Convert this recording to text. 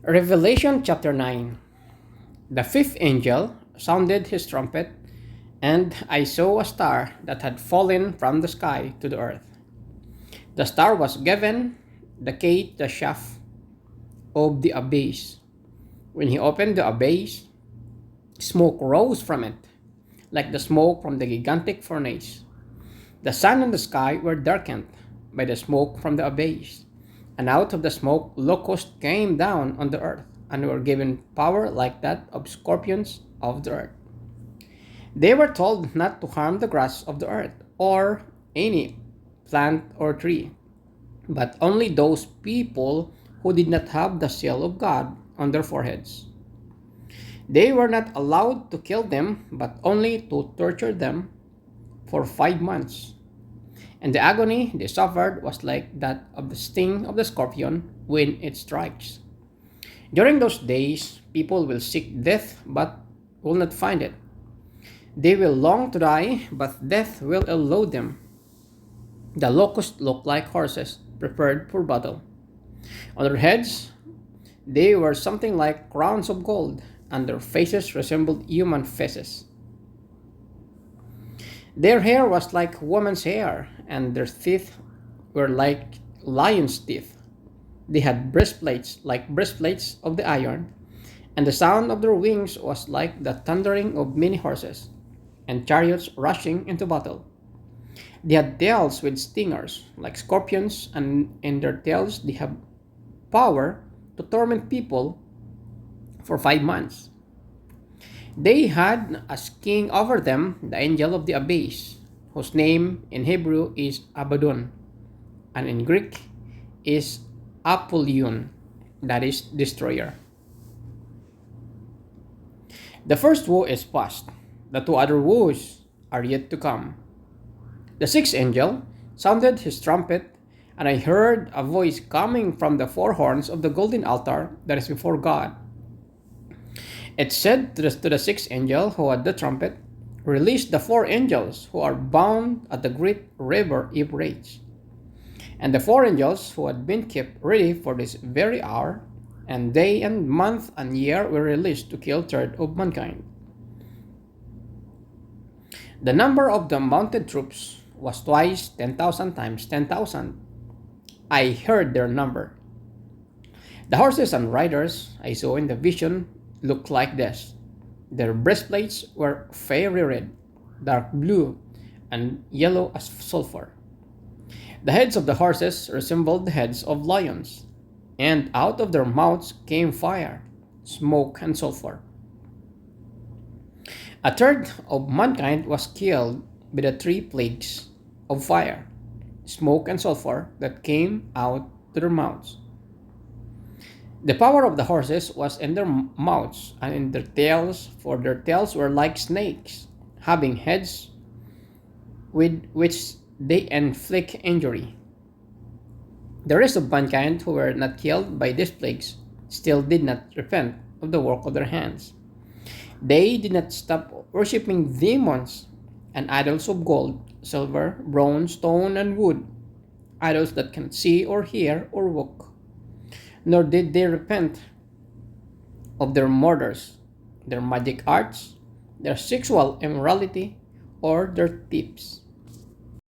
Revelation chapter 9. The fifth angel sounded his trumpet, and I saw a star that had fallen from the sky to the earth. The star was given the key, the shaft of the abyss. When he opened the abyss, smoke rose from it, like the smoke from the gigantic furnace. The sun and the sky were darkened by the smoke from the abyss, and out of the smoke locusts came down on the earth, and were given power like that of scorpions of the earth. They were told not to harm the grass of the earth, or any plant or tree, but only those people who did not have the seal of God on their foreheads. They were not allowed to kill them, but only to torture them for 5 months. And the agony they suffered was like that of the sting of the scorpion when it strikes. During those days, people will seek death but will not find it. They will long to die, but death will elude them. The locusts looked like horses prepared for battle. On their heads, they were something like crowns of gold, and their faces resembled human faces. Their hair was like woman's hair, and their teeth were like lion's teeth. They had breastplates like breastplates of the iron, and the sound of their wings was like the thundering of many horses, and chariots rushing into battle. They had tails with stingers, like scorpions, and in their tails they have power to torment people for 5 months. They had as king over them the angel of the abyss, whose name in Hebrew is Abaddon, and in Greek is Apollyon, that is, destroyer. The first woe is past, the two other woes are yet to come. The sixth angel sounded his trumpet, and I heard a voice coming from the four horns of the golden altar that is before God. It said to the sixth angel who had the trumpet, "Release the four angels who are bound at the great river Euphrates." And the four angels who had been kept ready for this very hour, and day and month and year were released to kill a third of mankind. The number of the mounted troops was twice 10,000 times 10,000. I heard their number. The horses and riders I saw in the vision looked like this. Their breastplates were fiery red, dark blue, and yellow as sulfur. The heads of the horses resembled the heads of lions, and out of their mouths came fire, smoke, and sulfur. A third of mankind was killed by the three plagues of fire, smoke, and sulfur that came out to their mouths. The power of the horses was in their mouths and in their tails, for their tails were like snakes, having heads with which they inflict injury. The rest of mankind who were not killed by these plagues still did not repent of the work of their hands. They did not stop worshipping demons and idols of gold, silver, bronze, stone, and wood, idols that cannot see or hear or walk. Nor did they repent of their murders, their magic arts, their sexual immorality, or their thefts.